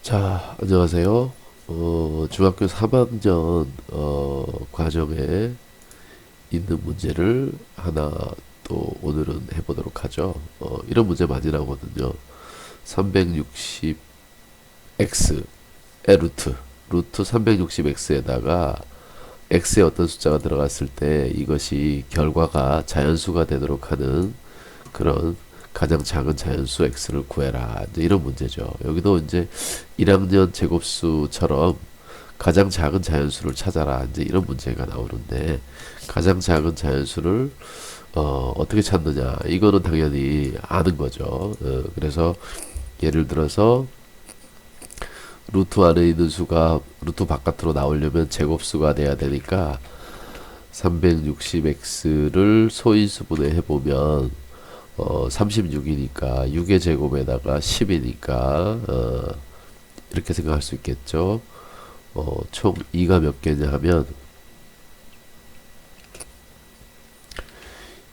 자, 안녕하세요. 중학교 3학년 과정에 있는 문제를 하나 또 오늘은 해보도록 하죠. 이런 문제 많이 나오거든요. 360x의 루트 360x에다가 x에 어떤 숫자가 들어갔을 때 이것이 결과가 자연수가 되도록 하는 그런 가장 작은 자연수 x를 구해라. 이제 이런 문제죠. 여기도 이제 1학년 제곱수처럼 가장 작은 자연수를 찾아라. 이제 이런 문제가 나오는데 가장 작은 자연수를 어떻게 찾느냐? 이거는 당연히 아는 거죠. 그래서 예를 들어서 루트 안에 있는 수가 루트 바깥으로 나오려면 제곱수가 돼야 되니까 360x를 소인수분해 해보면 36이니까 6의 제곱에다가 10이니까 이렇게 생각할 수 있겠죠. 총 2가 몇 개냐 하면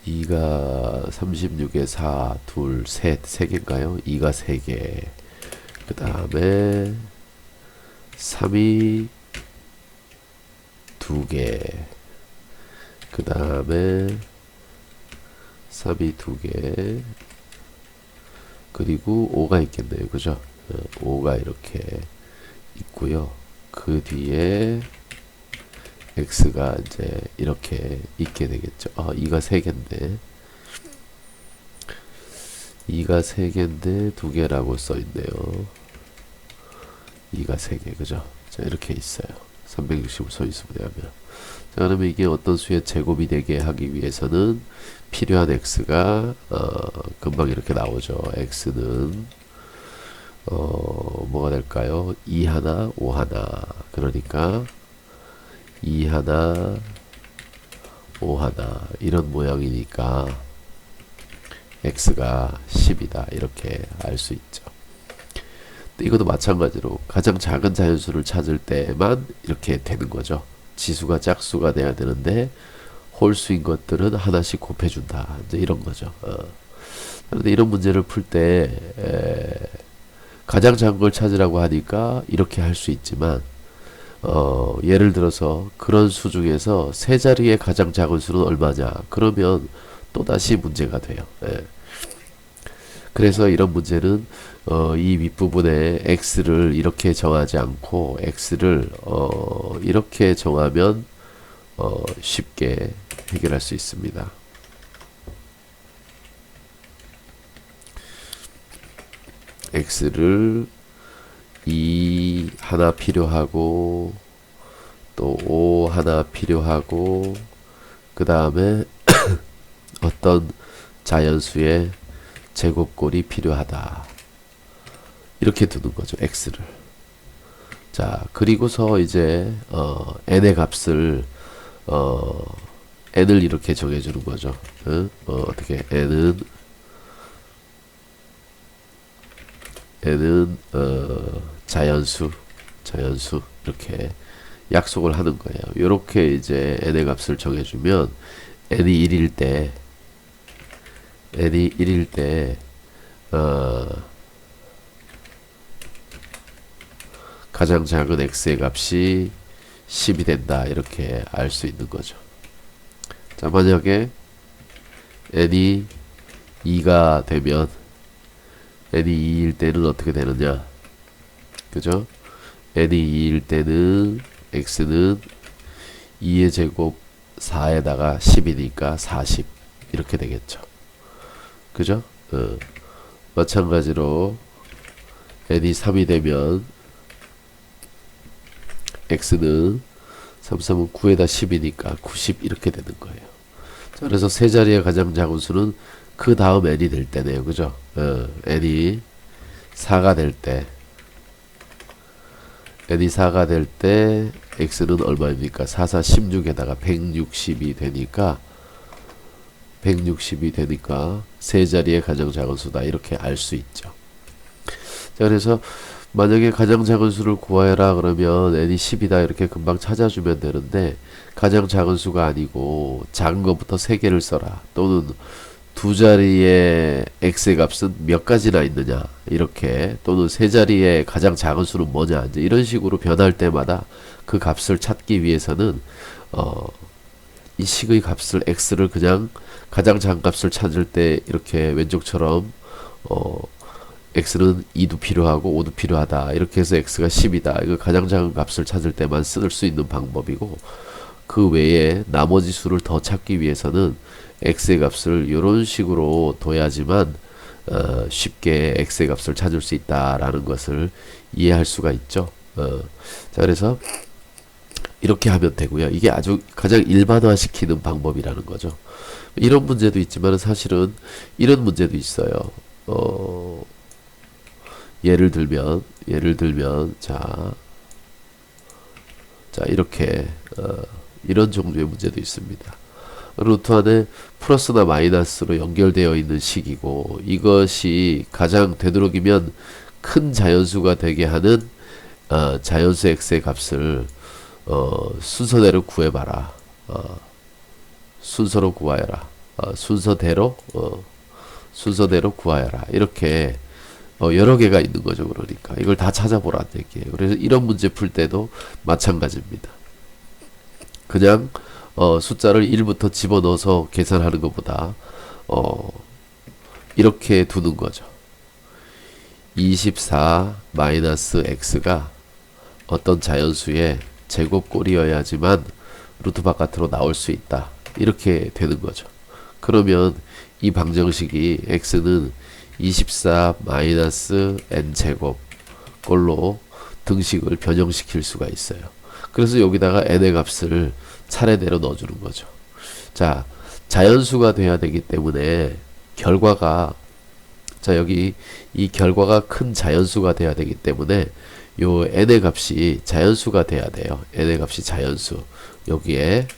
2가 36에 4, 2, 셋, 3개인가요? 2가 3개. 그 다음에 3이 2개. 그 다음에 3이 2개. 그리고 5가 있겠네요. 그죠? 5가 이렇게 있고요. 그 뒤에 x가 이제 이렇게 있게 되겠죠. 2가 3개인데 2가 3개인데 2개라고 써있네요. 2가 3개 그죠? 자 이렇게 있어요. 360을 소인수분해하면 자 그러면 이게 어떤 수의 제곱이 되게 하기 위해서는 필요한 x가 금방 이렇게 나오죠. x는 뭐가 될까요? 2 하나, 5 하나. 그러니까 2 하나, 5 하나 이런 모양이니까 x가 10이다. 이렇게 알 수 있죠. 이것도 마찬가지로 가장 작은 자연수를 찾을 때만 이렇게 되는 거죠. 지수가 짝수가 돼야 되는데 홀수인 것들은 하나씩 곱해준다. 이제 이런 거죠. 그런데 이런 문제를 풀 때 가장 작은 걸 찾으라고 하니까 이렇게 할 수 있지만 예를 들어서 그런 수 중에서 세 자리의 가장 작은 수는 얼마냐 그러면 또다시 문제가 돼요. 그래서 이런 문제는 이 윗부분에 x를 이렇게 정하지 않고 x를 이렇게 정하면 쉽게 해결할 수 있습니다. x를 2 하나 필요하고 또 5 하나 필요하고 그 다음에 어떤 자연수의 제곱꼴이 필요하다. 이렇게 두는 거죠. x를. 자 그리고서 이제 n의 값을 n을 이렇게 정해주는 거죠. 어떻게 n은 자연수 이렇게 약속을 하는 거예요. 이렇게 이제 n의 값을 정해주면 n이 1일 때 가장 작은 x의 값이 10이 된다. 이렇게 알 수 있는 거죠. 자 만약에 n이 2가 되면 n이 2일 때는 어떻게 되느냐 그죠? n이 2일 때는 x는 2의 제곱 4에다가 10이니까 40 이렇게 되겠죠. 그죠? 마찬가지로 n이 3이 되면 x는 3, 3은 9에다 10이니까 90 이렇게 되는 거예요. 자, 그래서 세 자리의 가장 작은 수는 그 다음 n이 될 때네요. 그죠? n이 4가 될 때 n이 4가 될 때 x는 얼마입니까? 4, 4, 16에다가 160이 되니까 세 자리의 가장 작은 수다. 이렇게 알 수 있죠. 자, 그래서 만약에 가장 작은 수를 구하라 그러면 n이 10이다 이렇게 금방 찾아주면 되는데 가장 작은 수가 아니고 작은 것부터 3개를 써라 또는 두 자리의 x의 값은 몇 가지나 있느냐 이렇게, 또는 세 자리의 가장 작은 수는 뭐냐, 이제 이런 식으로 변할 때마다 그 값을 찾기 위해서는 이 식의 값을 x를 그냥 가장 작은 값을 찾을 때 이렇게 왼쪽처럼 x는 2도 필요하고 5도 필요하다 이렇게 해서 x가 10이다, 이거 가장 작은 값을 찾을 때만 쓸 수 있는 방법이고, 그 외에 나머지 수를 더 찾기 위해서는 x의 값을 이런 식으로 둬야지만 쉽게 x의 값을 찾을 수 있다라는 것을 이해할 수가 있죠. 자, 그래서 이렇게 하면 되고요. 이게 아주 가장 일반화 시키는 방법이라는 거죠. 이런 문제도 있지만 사실은 이런 문제도 있어요. 예를 들면 자 이렇게 이런 종류의 문제도 있습니다. 루트 안에 플러스나 마이너스로 연결되어 있는 식이고, 이것이 가장 되도록이면 큰 자연수가 되게 하는 자연수 x의 값을 순서대로 구해봐라. 순서로 구하여라. 순서대로 구하여라. 이렇게 여러 개가 있는 거죠. 그러니까 이걸 다 찾아보라는 얘기예요. 그래서 이런 문제 풀 때도 마찬가지입니다. 그냥 숫자를 1부터 집어넣어서 계산하는 것보다 이렇게 두는 거죠. 24 마이너스 x가 어떤 자연수의 제곱꼴이어야지만 루트 바깥으로 나올 수 있다, 이렇게 되는 거죠. 그러면 이 방정식이 x는 24 마이너스 n제곱 꼴로 등식을 변형시킬 수가 있어요. 그래서 여기다가 n의 값을 차례대로 넣어주는 거죠. 자, 자연수가 돼야 되기 때문에 결과가, 자 여기 이 결과가 큰 자연수가 돼야 되기 때문에 요 n의 값이 자연수가 돼야 돼요. n의 값이 자연수. 여기에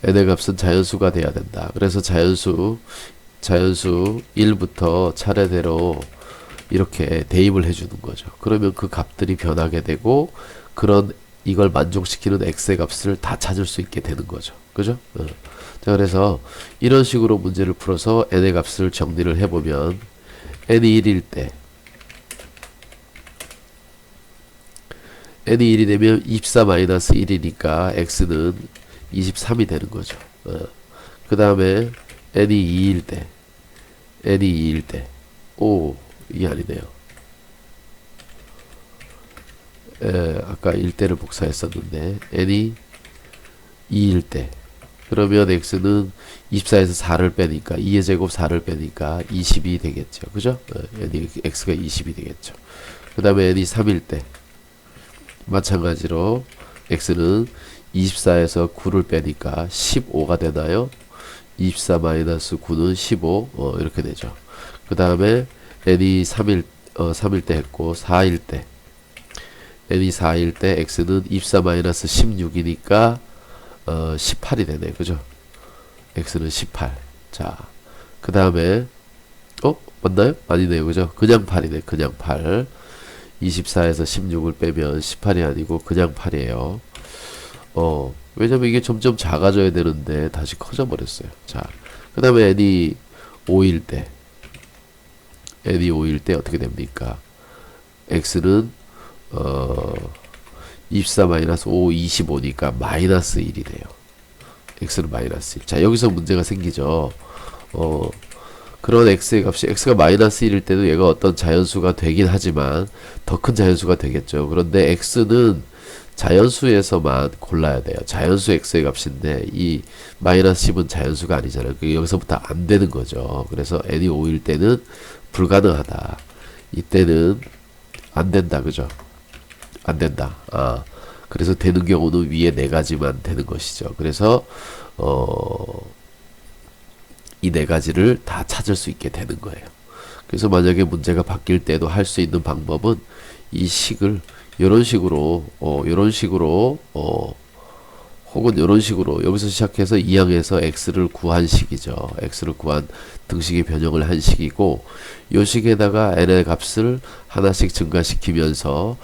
n의 값은 자연수가 돼야 된다. 그래서 자연수 1부터 차례대로 이렇게 대입을 해주는 거죠. 그러면 그 값들이 변하게 되고, 그런 이걸 만족시키는 x의 값을 다 찾을 수 있게 되는 거죠. 그죠? 자, 그래서 이런 식으로 문제를 풀어서 n의 값을 정리를 해보면, n이 1일 때 n이 1이 되면 24 마이너스 1이니까 x는 23이 되는 거죠. 그 다음에 n이 2일 때 이게 아니네요. 아까 1대를 복사했었는데 n이 2일 때, 그러면 x는 24에서 4를 빼니까 2의 제곱 4를 빼니까 20이 되겠죠. 그죠? x가 20이 되겠죠. 그 다음에 n이 3일 때 마찬가지로 x는 24에서 9를 빼니까 15가 되나요? 24 마이너스 9는 15 이렇게 되죠. 그 다음에 n이 3일 때 했고, 4일 때 n이 4일 때 x는 24 마이너스 16이니까 18이 되네. 그죠? x는 18. 자, 그 다음에 맞나요? 아니네요. 그죠? 그냥 8이네. 그냥 8. 24에서 16을 빼면 18이 아니고 그냥 8이에요. 왜냐면 이게 점점 작아져야 되는데 다시 커져 버렸어요. 자, 그 다음에 n이 5일 때 어떻게 됩니까? x는 24 마이너스 5 25니까 마이너스 1이 돼요. x는 마이너스 1. 자, 여기서 문제가 생기죠. 그런 x의 값이, x가 마이너스 1일 때도 얘가 어떤 자연수가 되긴 하지만 더 큰 자연수가 되겠죠. 그런데 x는 자연수에서만 골라야 돼요. 자연수 x의 값인데 이 마이너스 10은 자연수가 아니잖아요. 여기서부터 안 되는 거죠. 그래서 n이 5일 때는 불가능하다. 이때는 안 된다. 그죠? 안 된다. 그래서 되는 경우는 위에 네 가지만 되는 것이죠. 그래서 이 네 가지를 다 찾을 수 있게 되는 거예요. 그래서 만약에 문제가 바뀔 때도 할 수 있는 방법은 이 식을 이런 식으로 혹은 이런 식으로 여기서 시작해서 2항에서 x를 구한 식이죠. x를 구한 등식의 변형을 한 식이고, 이 식에다가 n의 값을 하나씩 증가시키면서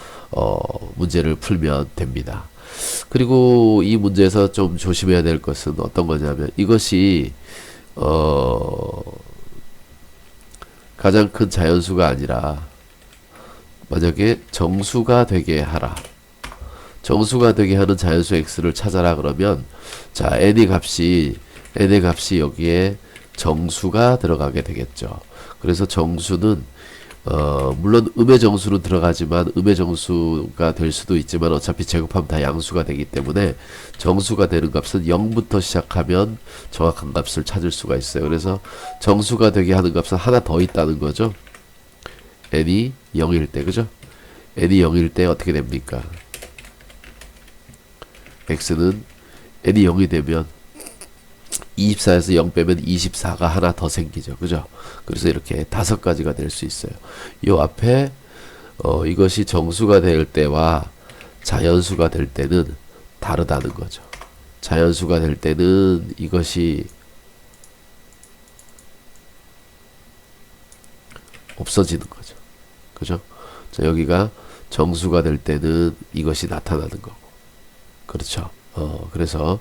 문제를 풀면 됩니다. 그리고 이 문제에서 좀 조심해야 될 것은 어떤 거냐면 이것이 가장 큰 자연수가 아니라 만약에 정수가 되게 하라. 정수가 되게 하는 자연수 x를 찾아라 그러면 자 n의 값이 여기에 정수가 들어가게 되겠죠. 그래서 정수는 물론 음의 정수는 들어가지만 음의 정수가 될 수도 있지만 어차피 제곱하면 다 양수가 되기 때문에 정수가 되는 값은 0부터 시작하면 정확한 값을 찾을 수가 있어요. 그래서 정수가 되게 하는 값은 하나 더 있다는 거죠. n이 0일 때, 그죠? n이 0일 때 어떻게 됩니까? x는 n이 0이 되면 24에서 0 빼면 24가 하나 더 생기죠. 그죠? 그래서 이렇게 5가지가 될 수 있어요. 요 앞에 이것이 정수가 될 때와 자연수가 될 때는 다르다는 거죠. 자연수가 될 때는 이것이 없어지는 거죠. 그죠? 자, 여기가 정수가 될 때는 이것이 나타나는 거고. 그렇죠. 그래서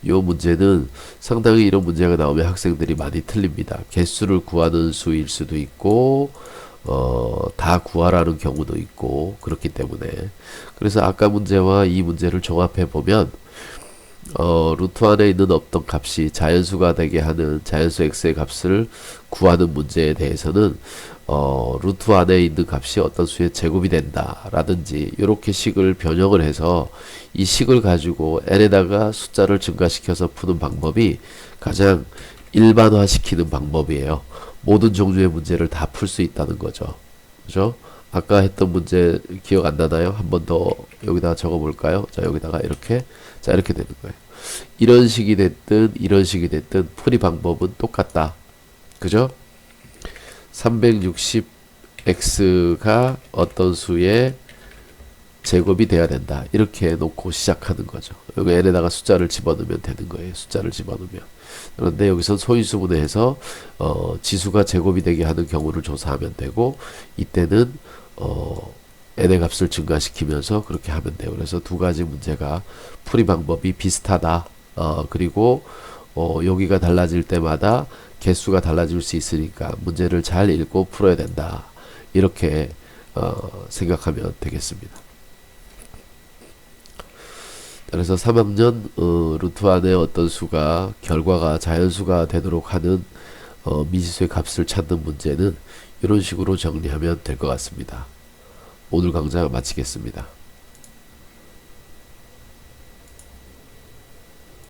요 문제는 상당히 이런 문제가 나오면 학생들이 많이 틀립니다. 개수를 구하는 수일 수도 있고 다 구하라는 경우도 있고 그렇기 때문에 그래서 아까 문제와 이 문제를 종합해 보면 루트 안에 있는 어떤 값이 자연수가 되게 하는 자연수 x의 값을 구하는 문제에 대해서는 루트 안에 있는 값이 어떤 수의 제곱이 된다 라든지 이렇게 식을 변형을 해서 이 식을 가지고 n에다가 숫자를 증가시켜서 푸는 방법이 가장 일반화 시키는 방법이에요. 모든 종류의 문제를 다 풀 수 있다는 거죠. 그죠? 아까 했던 문제 기억 안 나나요? 한 번 더 여기다가 적어 볼까요? 자, 여기다가 이렇게 자, 이렇게 되는 거예요. 이런 식이 됐든 이런 식이 됐든 풀이 방법은 똑같다. 그죠? 360x가 어떤 수의 제곱이 돼야 된다. 이렇게 놓고 시작하는 거죠. 여기 n에다가 숫자를 집어넣으면 되는 거예요. 숫자를 집어넣으면. 그런데 여기서 소인수분해해서 지수가 제곱이 되게 하는 경우를 조사하면 되고 이때는 n의 값을 증가시키면서 그렇게 하면 돼요. 그래서 두 가지 문제가 풀이 방법이 비슷하다. 그리고 여기가 달라질 때마다 개수가 달라질 수 있으니까 문제를 잘 읽고 풀어야 된다. 이렇게 생각하면 되겠습니다. 그래서 3학년 루트 안에 어떤 수가 결과가 자연수가 되도록 하는 미지수의 값을 찾는 문제는 이런 식으로 정리하면 될 것 같습니다. 오늘 강좌 마치겠습니다.